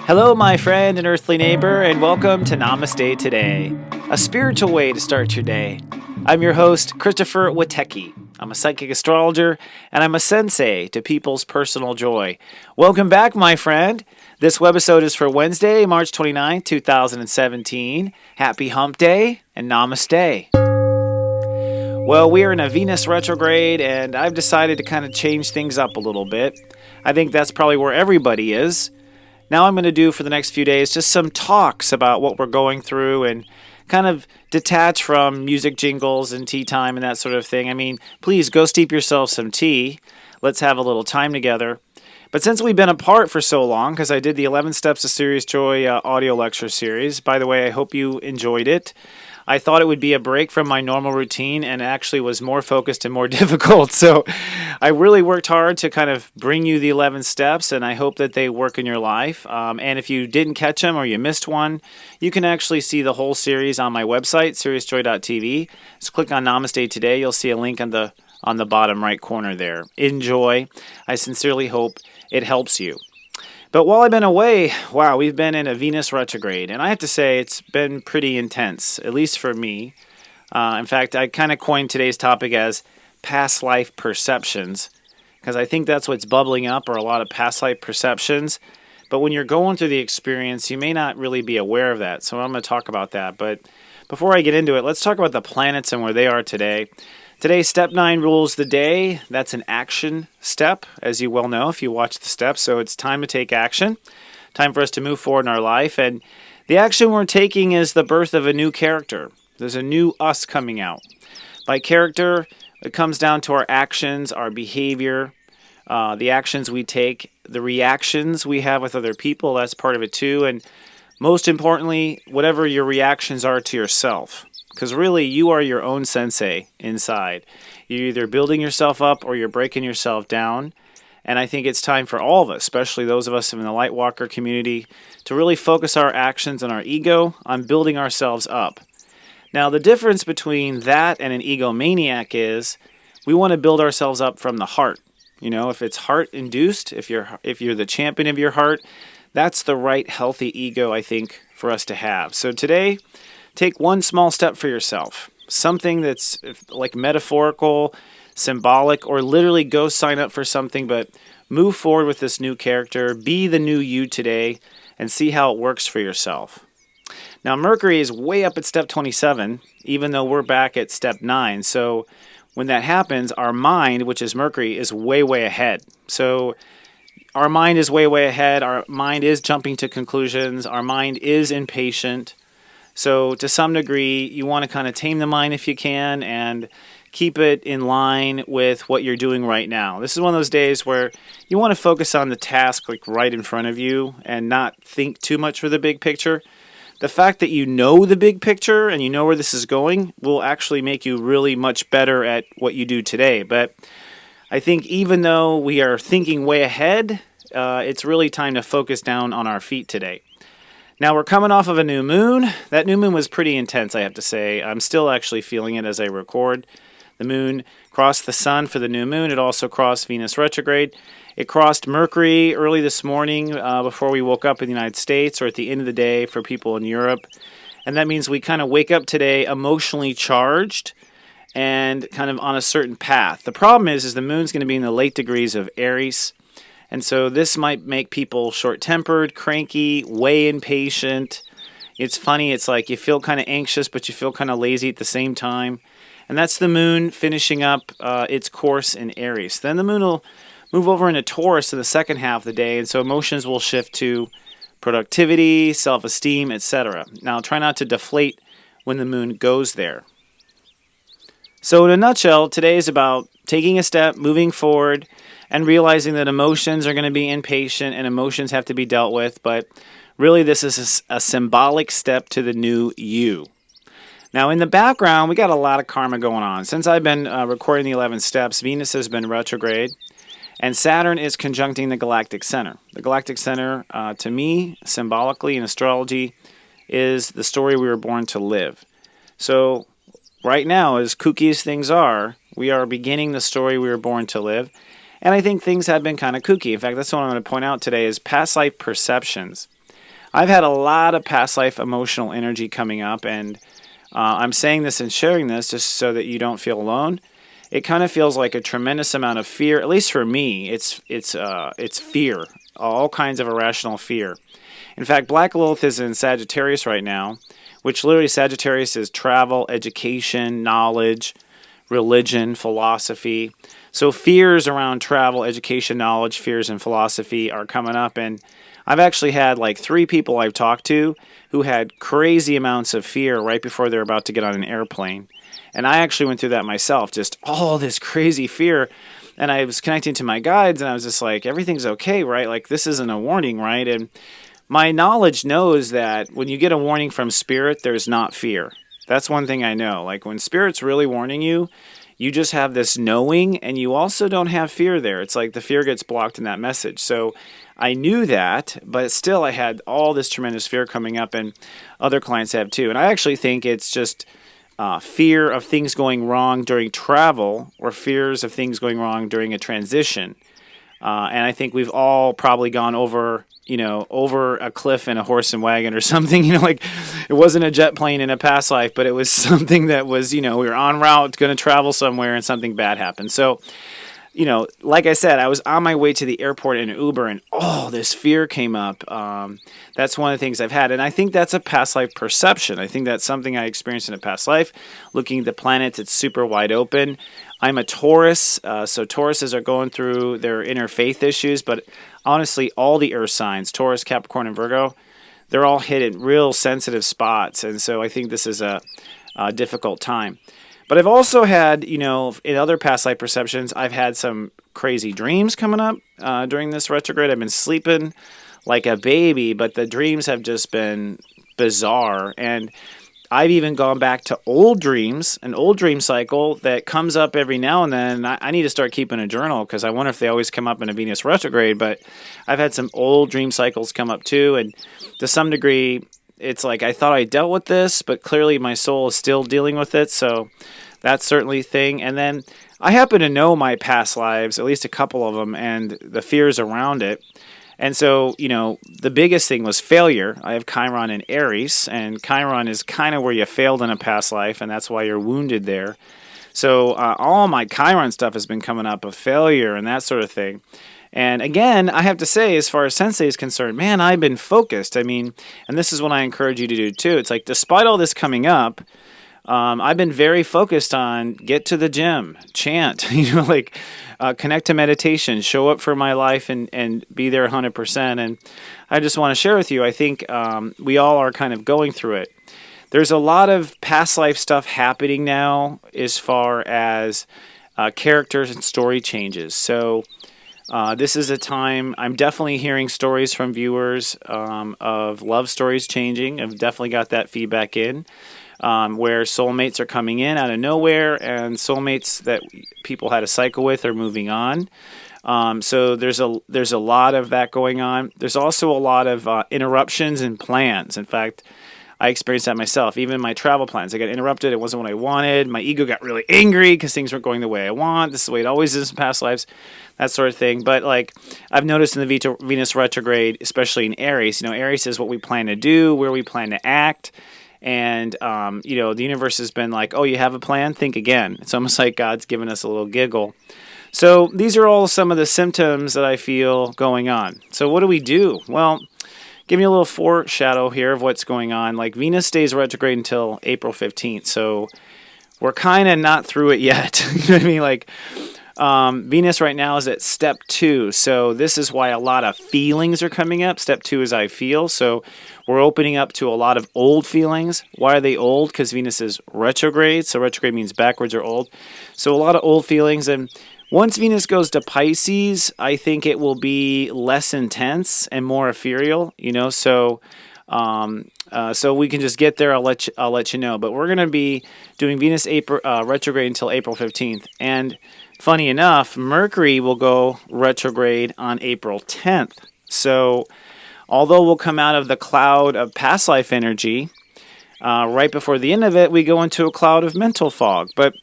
Hello, my friend and earthly neighbor, and welcome to Namaste Today, a spiritual way to start your day. I'm your host, Christopher Witecki. I'm a psychic astrologer, and I'm a sensei to people's personal joy. Welcome back, my friend. This webisode is for Wednesday, March 29, 2017. Happy Hump Day, and Namaste. Well, we are in a Venus retrograde, and I've decided to kind of change things up a little bit. I think that's probably where everybody is. Now I'm going to do for the next few days just some talks about what we're going through and kind of detach from music jingles and tea time and that sort of thing. I mean, please go steep yourself some tea. Let's have a little time together. But since we've been apart for so long, because I did the 11 Steps to Serious Joy audio lecture series, by the way, I hope you enjoyed it. I thought it would be a break from my normal routine and actually was more focused and more difficult. So I really worked hard to kind of bring you the 11 steps, and I hope that they work in your life. And if you didn't catch them or you missed one, you can actually see the whole series on my website, seriousjoy.tv. Just click on Namaste Today. You'll see a link on the bottom right corner there. Enjoy. I sincerely hope it helps you. But while I've been away, wow, we've been in a Venus retrograde, and I have to say it's been pretty intense, at least for me. In fact, I kind of coined today's topic as past life perceptions, because I think that's what's bubbling up, are a lot of past life perceptions. But when you're going through the experience, you may not really be aware of that, so I'm going to talk about that. But before I get into it, let's talk about the planets and where they are today. Today, step 9 rules the day. That's an action step, as you well know if you watch the steps. So it's time to take action, time for us to move forward in our life. And the action we're taking is the birth of a new character. There's a new us coming out. By character, it comes down to our actions, our behavior, the actions we take, the reactions we have with other people. That's part of it too. And most importantly, whatever your reactions are to yourself. Because really, you are your own sensei inside. You're either building yourself up or you're breaking yourself down. And I think it's time for all of us, especially those of us in the Lightwalker community, to really focus our actions and our ego on building ourselves up. Now, the difference between that and an egomaniac is we want to build ourselves up from the heart. You know, if it's heart-induced, if you're the champion of your heart, that's the right, healthy ego, I think, for us to have. So today, take one small step for yourself, something that's like metaphorical, symbolic, or literally go sign up for something, but move forward with this new character, be the new you today, and see how it works for yourself. Now, Mercury is way up at step 27, even though we're back at step 9. So when that happens, our mind, which is Mercury, is way, way ahead. So our mind is way, way ahead. Our mind is jumping to conclusions. Our mind is impatient. So to some degree, you want to kind of tame the mind if you can and keep it in line with what you're doing right now. This is one of those days where you want to focus on the task like right in front of you and not think too much for the big picture. The fact that you know the big picture and you know where this is going will actually make you really much better at what you do today. But I think even though we are thinking way ahead, it's really time to focus down on our feet today. Now, we're coming off of a new moon. That new moon was pretty intense, I have to say. I'm still actually feeling it as I record. The moon crossed the sun for the new moon. It also crossed Venus retrograde. It crossed Mercury early this morning before we woke up in the United States, or at the end of the day for people in Europe. And that means we kind of wake up today emotionally charged and kind of on a certain path. The problem is the moon's going to be in the late degrees of Aries. And so this might make people short-tempered, cranky, way impatient. It's funny, it's like you feel kind of anxious, but you feel kind of lazy at the same time. And that's the moon finishing up its course in Aries. Then the moon will move over into Taurus in the second half of the day, and so emotions will shift to productivity, self-esteem, etc. Now, try not to deflate when the moon goes there. So in a nutshell, today is about taking a step, moving forward, and realizing that emotions are going to be impatient and emotions have to be dealt with, but really this is a symbolic step to the new you. Now, in the background, we got a lot of karma going on. Since I've been recording the 11 steps, Venus has been retrograde, and Saturn is conjuncting the galactic center. The galactic center, to me, symbolically in astrology, is the story we were born to live. So right now, as kooky as things are, we are beginning the story we were born to live. And I think things have been kind of kooky. In fact, that's what I'm going to point out today is past life perceptions. I've had a lot of past life emotional energy coming up, and I'm saying this and sharing this just so that you don't feel alone. It kind of feels like a tremendous amount of fear. At least for me, it's fear, all kinds of irrational fear. In fact, Black Lilith is in Sagittarius right now, which literally Sagittarius is travel, education, knowledge, religion, philosophy. So fears around travel, education, knowledge, fears, and philosophy are coming up. And I've actually had like 3 people I've talked to who had crazy amounts of fear right before they're about to get on an airplane. And I actually went through that myself, just all this crazy fear. And I was connecting to my guides, and I was just like, everything's okay, right? Like, this isn't a warning, right? And my knowledge knows that when you get a warning from spirit, there's not fear. That's one thing I know. Like, when spirit's really warning you, you just have this knowing, and you also don't have fear there. It's like the fear gets blocked in that message. So I knew that, but still I had all this tremendous fear coming up, and other clients have too. And I actually think it's just fear of things going wrong during travel, or fears of things going wrong during a transition. And I think we've all probably gone over a cliff in a horse and wagon or something, like it wasn't a jet plane in a past life, but it was something that was, we were en route going to travel somewhere and something bad happened. So, like I said, I was on my way to the airport in an Uber, and this fear came up. That's one of the things I've had. And I think that's a past life perception. I think that's something I experienced in a past life. Looking at the planets, it's super wide open. I'm a Taurus, so Tauruses are going through their interfaith issues, but honestly, all the earth signs, Taurus, Capricorn, and Virgo, they're all hit in real sensitive spots. And so I think this is a difficult time. But I've also had, in other past life perceptions, I've had some crazy dreams coming up during this retrograde. I've been sleeping like a baby, but the dreams have just been bizarre. And I've even gone back to old dreams, an old dream cycle that comes up every now and then. I need to start keeping a journal because I wonder if they always come up in a Venus retrograde. But I've had some old dream cycles come up too. And to some degree, it's like I thought I dealt with this, but clearly my soul is still dealing with it. So that's certainly a thing. And then I happen to know my past lives, at least a couple of them, and the fears around it. And so, the biggest thing was failure. I have Chiron in Aries, and Chiron is kind of where you failed in a past life, and that's why you're wounded there. So all my Chiron stuff has been coming up of failure and that sort of thing. And again, I have to say, as far as Sensei is concerned, man, I've been focused. And this is what I encourage you to do too. It's like, despite all this coming up, I've been very focused on get to the gym, chant, connect to meditation, show up for my life and be there 100%. And I just want to share with you, I think we all are kind of going through it. There's a lot of past life stuff happening now as far as characters and story changes. So this is a time I'm definitely hearing stories from viewers of love stories changing. I've definitely got that feedback in. Where soulmates are coming in out of nowhere, and soulmates that people had a cycle with are moving on. So there's a lot of that going on. There's also a lot of interruptions in plans. In fact, I experienced that myself. Even my travel plans, I got interrupted. It wasn't what I wanted. My ego got really angry because things weren't going the way I want. This is the way it always is in past lives, that sort of thing. But I've noticed in the Venus retrograde, especially in Aries, Aries is what we plan to do, where we plan to act. And, the universe has been like, oh, you have a plan? Think again. It's almost like God's given us a little giggle. So these are all some of the symptoms that I feel going on. So what do we do? Well, give me a little foreshadow here of what's going on. Like, Venus stays retrograde until April 15th. So we're kind of not through it yet. You know what I mean? Venus right now is at step 2. So this is why a lot of feelings are coming up. Step 2 is I feel. So we're opening up to a lot of old feelings. Why are they old? Because Venus is retrograde. So retrograde means backwards or old. So a lot of old feelings. And once Venus goes to Pisces, I think it will be less intense and more ethereal, So we can just get there. I'll let you know. But we're going to be doing Venus retrograde until April 15th. And funny enough, Mercury will go retrograde on April 10th. So although we'll come out of the cloud of past life energy, right before the end of it, we go into a cloud of mental fog. But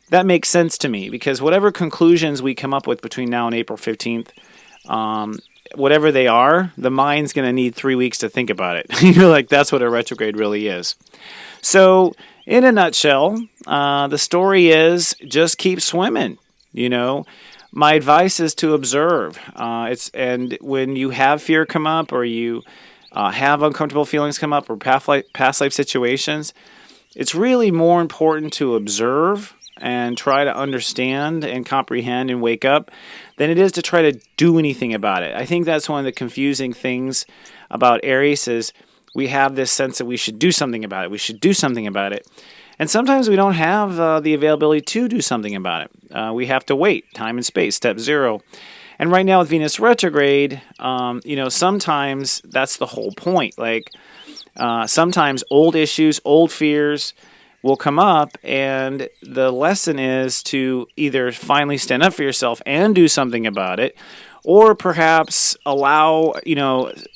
that makes sense to me because whatever conclusions we come up with between now and April 15th, whatever they are, the mind's going to need 3 weeks to think about it. You're like, that's what a retrograde really is. So, in a nutshell, the story is just keep swimming. My advice is to observe. And when you have fear come up, or you have uncomfortable feelings come up, or past life situations, it's really more important to observe and try to understand and comprehend and wake up than it is to try to do anything about it. I think that's one of the confusing things about Aries is we have this sense that we should do something about it. We should do something about it. And sometimes we don't have the availability to do something about it. We have to wait, time and space, step 0. And right now with Venus retrograde, sometimes that's the whole point. Like sometimes old issues, old fears will come up, and the lesson is to either finally stand up for yourself and do something about it, or perhaps allow,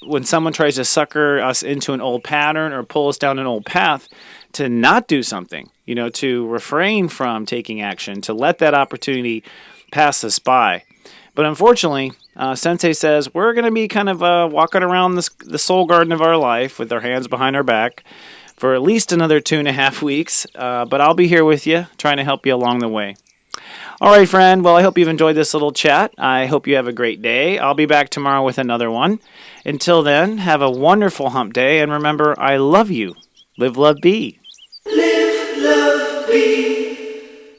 when someone tries to sucker us into an old pattern or pull us down an old path, to not do something, to refrain from taking action, to let that opportunity pass us by. But unfortunately, Sensei says we're going to be kind of walking around the soul garden of our life with our hands behind our back for at least another 2.5 weeks. But I'll be here with you, trying to help you along the way. All right, friend. Well, I hope you've enjoyed this little chat. I hope you have a great day. I'll be back tomorrow with another one. Until then, have a wonderful hump day. And remember, I love you. Live, love, be. Live, love, be.